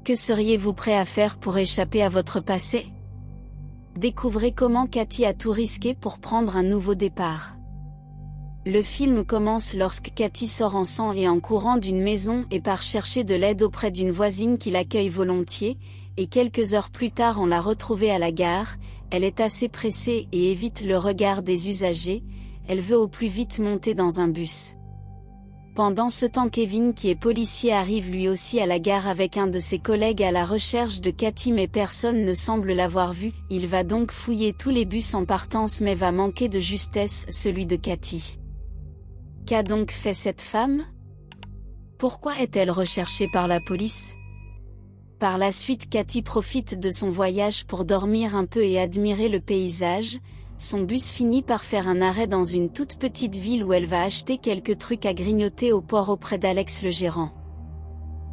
Que seriez-vous prêt à faire pour échapper à votre passé? Découvrez comment Cathy a tout risqué pour prendre un nouveau départ. Le film commence lorsque Cathy sort en sang et en courant d'une maison et part chercher de l'aide auprès d'une voisine qui l'accueille volontiers, et quelques heures plus tard on l'a retrouvée à la gare. Elle est assez pressée et évite le regard des usagers, elle veut au plus vite monter dans un bus. Pendant ce temps, Kevin, qui est policier, arrive lui aussi à la gare avec un de ses collègues à la recherche de Cathy, mais personne ne semble l'avoir vue. Il va donc fouiller tous les bus en partance mais va manquer de justesse celui de Cathy. Qu'a donc fait cette femme? Pourquoi est-elle recherchée par la police? Par la suite, Cathy profite de son voyage pour dormir un peu et admirer le paysage. Son bus finit par faire un arrêt dans une toute petite ville où elle va acheter quelques trucs à grignoter au port auprès d'Alex le gérant.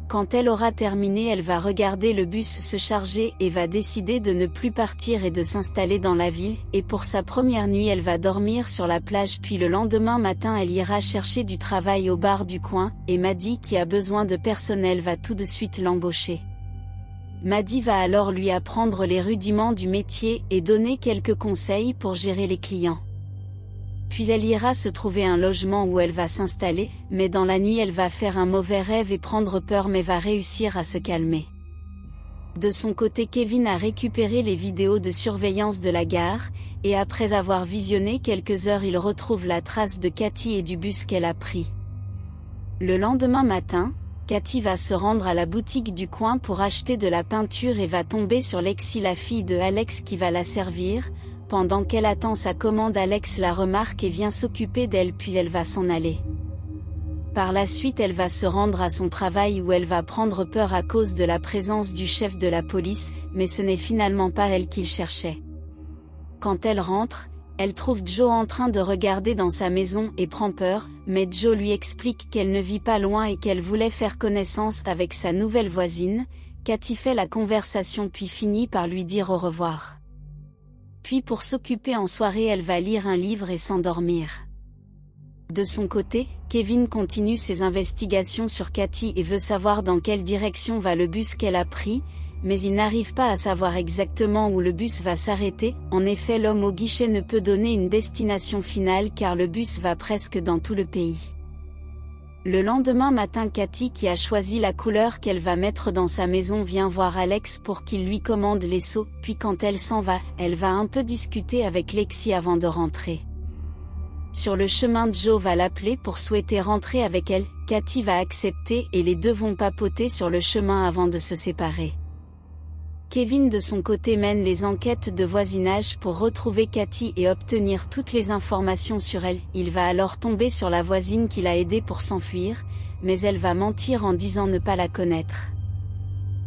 Quand elle aura terminé, elle va regarder le bus se charger et va décider de ne plus partir et de s'installer dans la ville, et pour sa première nuit elle va dormir sur la plage, puis le lendemain matin elle ira chercher du travail au bar du coin, et Maddie, qui a besoin de personnel, va tout de suite l'embaucher. Maddie va alors lui apprendre les rudiments du métier et donner quelques conseils pour gérer les clients. Puis elle ira se trouver un logement où elle va s'installer, mais dans la nuit elle va faire un mauvais rêve et prendre peur, mais va réussir à se calmer. De son côté, Kevin a récupéré les vidéos de surveillance de la gare, et après avoir visionné quelques heures, il retrouve la trace de Cathy et du bus qu'elle a pris. Le lendemain matin, Cathy va se rendre à la boutique du coin pour acheter de la peinture et va tomber sur Lexi, la fille de Alex, qui va la servir. Pendant qu'elle attend sa commande, Alex la remarque et vient s'occuper d'elle, puis elle va s'en aller. Par la suite, elle va se rendre à son travail où elle va prendre peur à cause de la présence du chef de la police, mais ce n'est finalement pas elle qu'il cherchait. Quand elle rentre, elle trouve Joe en train de regarder dans sa maison et prend peur, mais Joe lui explique qu'elle ne vit pas loin et qu'elle voulait faire connaissance avec sa nouvelle voisine. Cathy fait la conversation puis finit par lui dire au revoir. Puis pour s'occuper en soirée, elle va lire un livre et s'endormir. De son côté, Kevin continue ses investigations sur Cathy et veut savoir dans quelle direction va le bus qu'elle a pris, mais il n'arrive pas à savoir exactement où le bus va s'arrêter. En effet, l'homme au guichet ne peut donner une destination finale car le bus va presque dans tout le pays. Le lendemain matin, Cathy, qui a choisi la couleur qu'elle va mettre dans sa maison, vient voir Alex pour qu'il lui commande les seaux, puis quand elle s'en va, elle va un peu discuter avec Lexi avant de rentrer. Sur le chemin, Joe va l'appeler pour souhaiter rentrer avec elle. Cathy va accepter et les deux vont papoter sur le chemin avant de se séparer. Kevin de son côté mène les enquêtes de voisinage pour retrouver Cathy et obtenir toutes les informations sur elle. Il va alors tomber sur la voisine qui l'a aidé pour s'enfuir, mais elle va mentir en disant ne pas la connaître.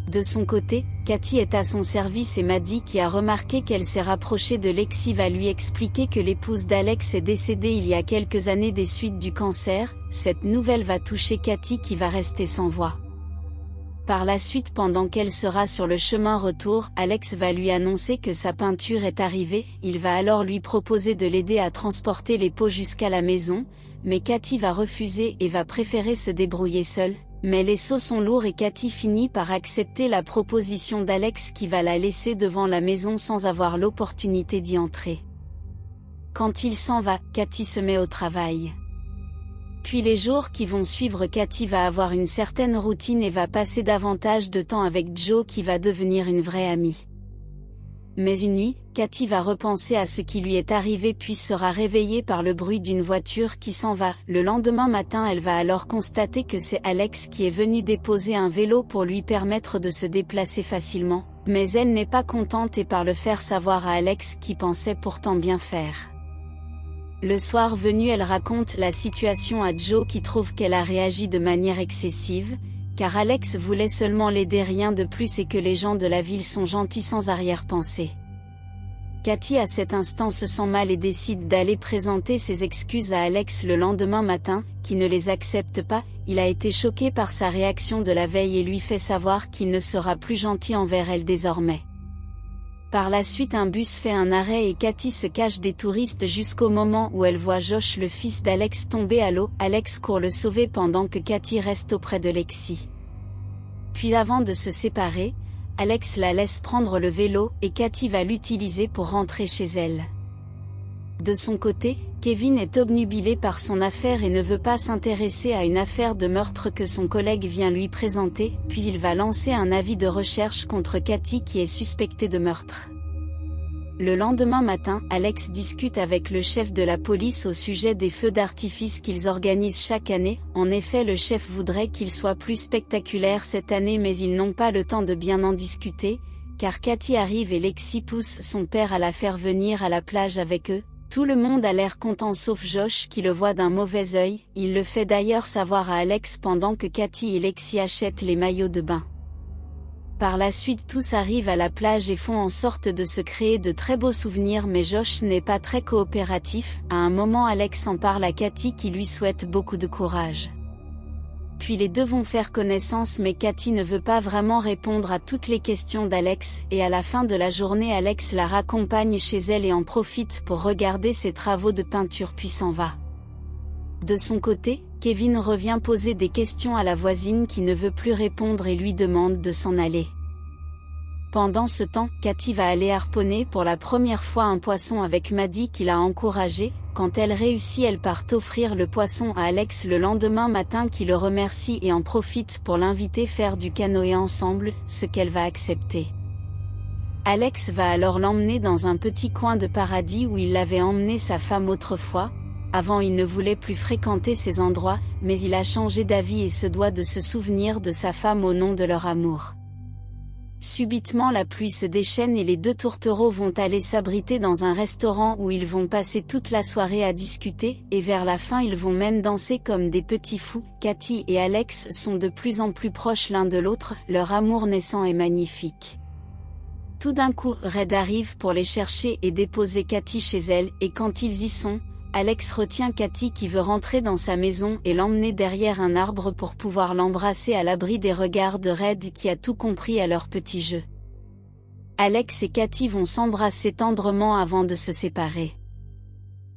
De son côté, Cathy est à son service et Maddie, qui a remarqué qu'elle s'est rapprochée de Lexi, va lui expliquer que l'épouse d'Alex est décédée il y a quelques années des suites du cancer. Cette nouvelle va toucher Cathy qui va rester sans voix. Par la suite, pendant qu'elle sera sur le chemin retour, Alex va lui annoncer que sa peinture est arrivée. Il va alors lui proposer de l'aider à transporter les pots jusqu'à la maison, mais Cathy va refuser et va préférer se débrouiller seule. Mais les seaux sont lourds et Cathy finit par accepter la proposition d'Alex, qui va la laisser devant la maison sans avoir l'opportunité d'y entrer. Quand il s'en va, Cathy se met au travail. Puis les jours qui vont suivre, Cathy va avoir une certaine routine et va passer davantage de temps avec Joe, qui va devenir une vraie amie. Mais une nuit, Cathy va repenser à ce qui lui est arrivé puis sera réveillée par le bruit d'une voiture qui s'en va. Le lendemain matin, elle va alors constater que c'est Alex qui est venu déposer un vélo pour lui permettre de se déplacer facilement, mais elle n'est pas contente et part le faire savoir à Alex, qui pensait pourtant bien faire. Le soir venu, elle raconte la situation à Joe, qui trouve qu'elle a réagi de manière excessive, car Alex voulait seulement l'aider, rien de plus, et que les gens de la ville sont gentils sans arrière-pensée. Cathy à cet instant se sent mal et décide d'aller présenter ses excuses à Alex le lendemain matin, qui ne les accepte pas. Il a été choqué par sa réaction de la veille et lui fait savoir qu'il ne sera plus gentil envers elle désormais. Par la suite, un bus fait un arrêt et Cathy se cache des touristes jusqu'au moment où elle voit Josh, le fils d'Alex, tomber à l'eau. Alex court le sauver pendant que Cathy reste auprès de Lexi. Puis avant de se séparer, Alex la laisse prendre le vélo et Katie va l'utiliser pour rentrer chez elle. De son côté, Kevin est obnubilé par son affaire et ne veut pas s'intéresser à une affaire de meurtre que son collègue vient lui présenter, puis il va lancer un avis de recherche contre Katie qui est suspectée de meurtre. Le lendemain matin, Alex discute avec le chef de la police au sujet des feux d'artifice qu'ils organisent chaque année. En effet, le chef voudrait qu'ils soient plus spectaculaires cette année, mais ils n'ont pas le temps de bien en discuter, car Katie arrive et Lexi pousse son père à la faire venir à la plage avec eux. Tout le monde a l'air content sauf Josh qui le voit d'un mauvais œil. Il le fait d'ailleurs savoir à Alex pendant que Katie et Lexi achètent les maillots de bain. Par la suite tous arrivent à la plage et font en sorte de se créer de très beaux souvenirs, mais Josh n'est pas très coopératif. À un moment Alex en parle à Katie qui lui souhaite beaucoup de courage. Puis les deux vont faire connaissance, mais Katie ne veut pas vraiment répondre à toutes les questions d'Alex, et à la fin de la journée Alex la raccompagne chez elle et en profite pour regarder ses travaux de peinture puis s'en va. De son côté, Kevin revient poser des questions à la voisine qui ne veut plus répondre et lui demande de s'en aller. Pendant ce temps, Katie va aller harponner pour la première fois un poisson avec Maddie qui l'a encouragée. Quand elle réussit, elle part offrir le poisson à Alex le lendemain matin qui le remercie et en profite pour l'inviter faire du canoë ensemble, ce qu'elle va accepter. Alex va alors l'emmener dans un petit coin de paradis où il l'avait emmené sa femme autrefois. Avant il ne voulait plus fréquenter ces endroits, mais il a changé d'avis et se doit de se souvenir de sa femme au nom de leur amour. Subitement la pluie se déchaîne et les deux tourtereaux vont aller s'abriter dans un restaurant où ils vont passer toute la soirée à discuter, et vers la fin ils vont même danser comme des petits fous. Katie et Alex sont de plus en plus proches l'un de l'autre, leur amour naissant est magnifique. Tout d'un coup, Red arrive pour les chercher et déposer Katie chez elle, et quand ils y sont, Alex retient Katie qui veut rentrer dans sa maison et l'emmener derrière un arbre pour pouvoir l'embrasser à l'abri des regards de Red qui a tout compris à leur petit jeu. Alex et Katie vont s'embrasser tendrement avant de se séparer.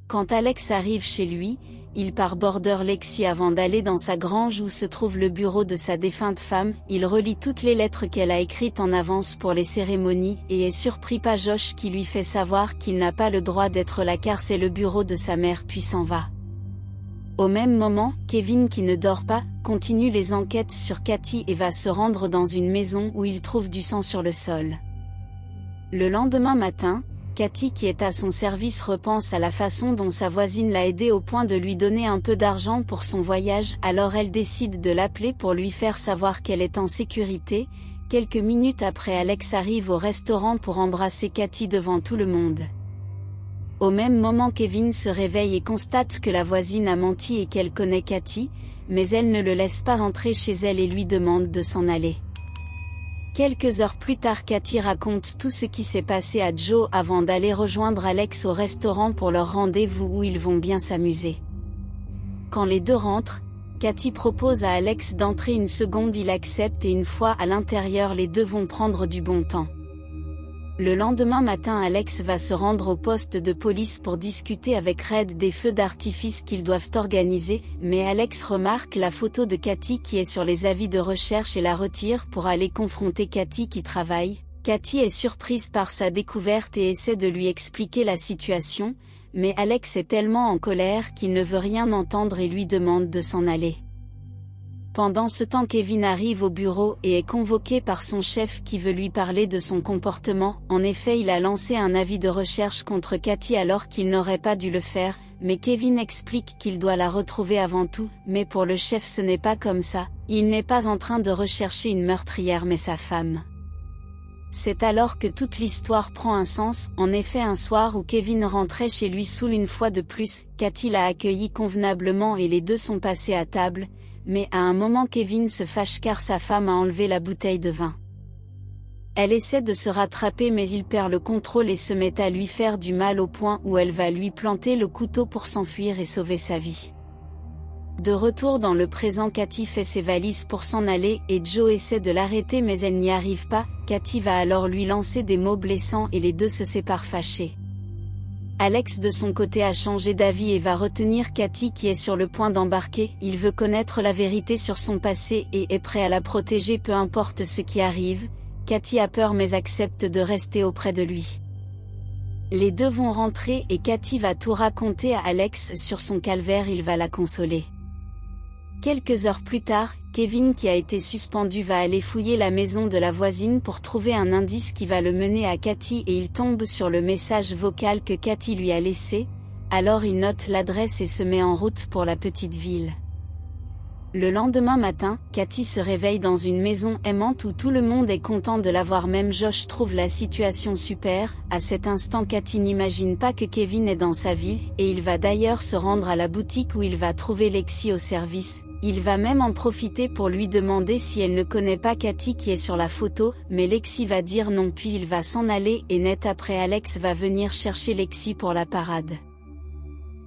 Quand Alex arrive chez lui, il part border Lexi avant d'aller dans sa grange où se trouve le bureau de sa défunte femme. Il relit toutes les lettres qu'elle a écrites en avance pour les cérémonies et est surpris par Josh qui lui fait savoir qu'il n'a pas le droit d'être là car c'est le bureau de sa mère puis s'en va. Au même moment, Kevin qui ne dort pas, continue les enquêtes sur Katie et va se rendre dans une maison où il trouve du sang sur le sol. Le lendemain matin, Katie qui est à son service repense à la façon dont sa voisine l'a aidée au point de lui donner un peu d'argent pour son voyage, alors elle décide de l'appeler pour lui faire savoir qu'elle est en sécurité. Quelques minutes après, Alex arrive au restaurant pour embrasser Katie devant tout le monde. Au même moment, Kevin se réveille et constate que la voisine a menti et qu'elle connaît Katie, mais elle ne le laisse pas rentrer chez elle et lui demande de s'en aller. Quelques heures plus tard, Katie raconte tout ce qui s'est passé à Joe avant d'aller rejoindre Alex au restaurant pour leur rendez-vous où ils vont bien s'amuser. Quand les deux rentrent, Katie propose à Alex d'entrer une seconde, il accepte et une fois à l'intérieur les deux vont prendre du bon temps. Le lendemain matin, Alex va se rendre au poste de police pour discuter avec Red des feux d'artifice qu'ils doivent organiser, mais Alex remarque la photo de Katie qui est sur les avis de recherche et la retire pour aller confronter Katie qui travaille. Katie est surprise par sa découverte et essaie de lui expliquer la situation, mais Alex est tellement en colère qu'il ne veut rien entendre et lui demande de s'en aller. Pendant ce temps, Kevin arrive au bureau et est convoqué par son chef qui veut lui parler de son comportement. En effet, il a lancé un avis de recherche contre Katie alors qu'il n'aurait pas dû le faire, mais Kevin explique qu'il doit la retrouver avant tout. Mais pour le chef, ce n'est pas comme ça. Il n'est pas en train de rechercher une meurtrière mais sa femme. C'est alors que toute l'histoire prend un sens. En effet, un soir où Kevin rentrait chez lui saoul une fois de plus, Katie l'a accueilli convenablement et les deux sont passés à table. Mais à un moment, Kevin se fâche car sa femme a enlevé la bouteille de vin. Elle essaie de se rattraper mais il perd le contrôle et se met à lui faire du mal au point où elle va lui planter le couteau pour s'enfuir et sauver sa vie. De retour dans le présent, Katie fait ses valises pour s'en aller et Joe essaie de l'arrêter mais elle n'y arrive pas. Katie va alors lui lancer des mots blessants et les deux se séparent fâchés. Alex de son côté a changé d'avis et va retenir Katy qui est sur le point d'embarquer. Il veut connaître la vérité sur son passé et est prêt à la protéger peu importe ce qui arrive. Katy a peur mais accepte de rester auprès de lui. Les deux vont rentrer et Katy va tout raconter à Alex sur son calvaire, il va la consoler. Quelques heures plus tard, Kevin qui a été suspendu va aller fouiller la maison de la voisine pour trouver un indice qui va le mener à Katy et il tombe sur le message vocal que Katy lui a laissé, alors il note l'adresse et se met en route pour la petite ville. Le lendemain matin, Katy se réveille dans une maison aimante où tout le monde est content de la voir, même Josh trouve la situation super. À cet instant Katy n'imagine pas que Kevin est dans sa ville, et il va d'ailleurs se rendre à la boutique où il va trouver Lexi au service. Il va même en profiter pour lui demander si elle ne connaît pas Katy qui est sur la photo, mais Lexi va dire non puis il va s'en aller et net après Alex va venir chercher Lexi pour la parade.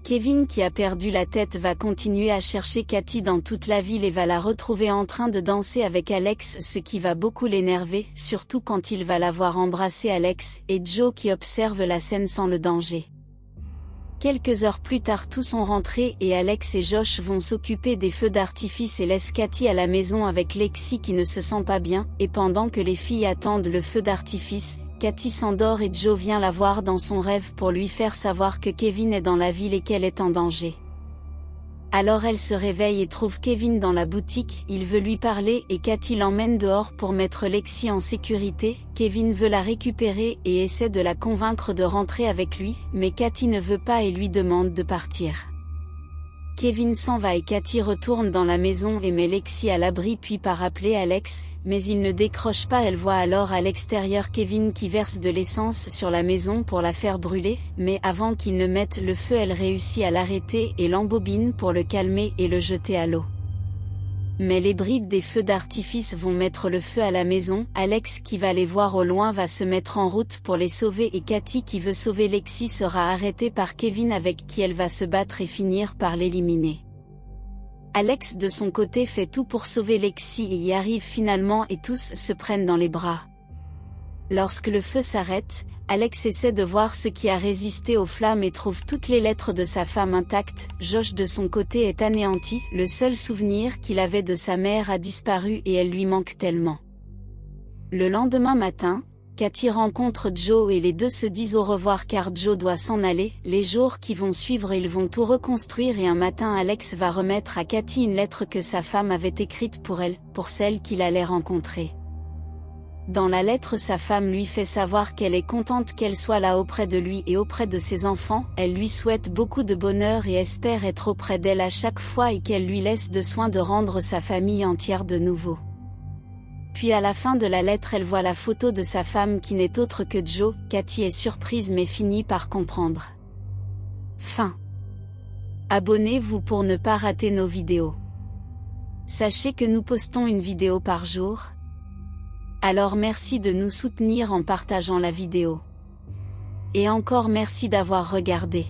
Kevin qui a perdu la tête va continuer à chercher Katy dans toute la ville et va la retrouver en train de danser avec Alex, ce qui va beaucoup l'énerver, surtout quand il va la voir embrasser Alex, et Joe qui observe la scène sans le danger. Quelques heures plus tard tous sont rentrés et Alex et Josh vont s'occuper des feux d'artifice et laissent Katy à la maison avec Lexi qui ne se sent pas bien, et pendant que les filles attendent le feu d'artifice, Katy s'endort et Joe vient la voir dans son rêve pour lui faire savoir que Kevin est dans la ville et qu'elle est en danger. Alors elle se réveille et trouve Kevin dans la boutique, il veut lui parler et Katy l'emmène dehors pour mettre Lexi en sécurité. Kevin veut la récupérer et essaie de la convaincre de rentrer avec lui, mais Katy ne veut pas et lui demande de partir. Kevin s'en va et Katy retourne dans la maison et met Lexi à l'abri puis part appeler Alex, mais il ne décroche pas. Elle voit alors à l'extérieur Kevin qui verse de l'essence sur la maison pour la faire brûler, mais avant qu'il ne mette le feu elle réussit à l'arrêter et l'embobine pour le calmer et le jeter à l'eau. Mais les bribes des feux d'artifice vont mettre le feu à la maison. Alex qui va les voir au loin va se mettre en route pour les sauver et Katy qui veut sauver Lexi sera arrêtée par Kevin avec qui elle va se battre et finir par l'éliminer. Alex de son côté fait tout pour sauver Lexi et y arrive finalement et tous se prennent dans les bras. Lorsque le feu s'arrête, Alex essaie de voir ce qui a résisté aux flammes et trouve toutes les lettres de sa femme intactes. Josh de son côté est anéanti, le seul souvenir qu'il avait de sa mère a disparu et elle lui manque tellement. Le lendemain matin, Katy rencontre Joe et les deux se disent au revoir car Joe doit s'en aller. Les jours qui vont suivre ils vont tout reconstruire et un matin Alex va remettre à Katy une lettre que sa femme avait écrite pour elle, pour celle qu'il allait rencontrer. Dans la lettre sa femme lui fait savoir qu'elle est contente qu'elle soit là auprès de lui et auprès de ses enfants, elle lui souhaite beaucoup de bonheur et espère être auprès d'elle à chaque fois et qu'elle lui laisse de soin de rendre sa famille entière de nouveau. Puis à la fin de la lettre elle voit la photo de sa femme qui n'est autre que Joe. Katy est surprise mais finit par comprendre. Fin. Abonnez-vous pour ne pas rater nos vidéos. Sachez que nous postons une vidéo par jour. Alors merci de nous soutenir en partageant la vidéo. Et encore merci d'avoir regardé.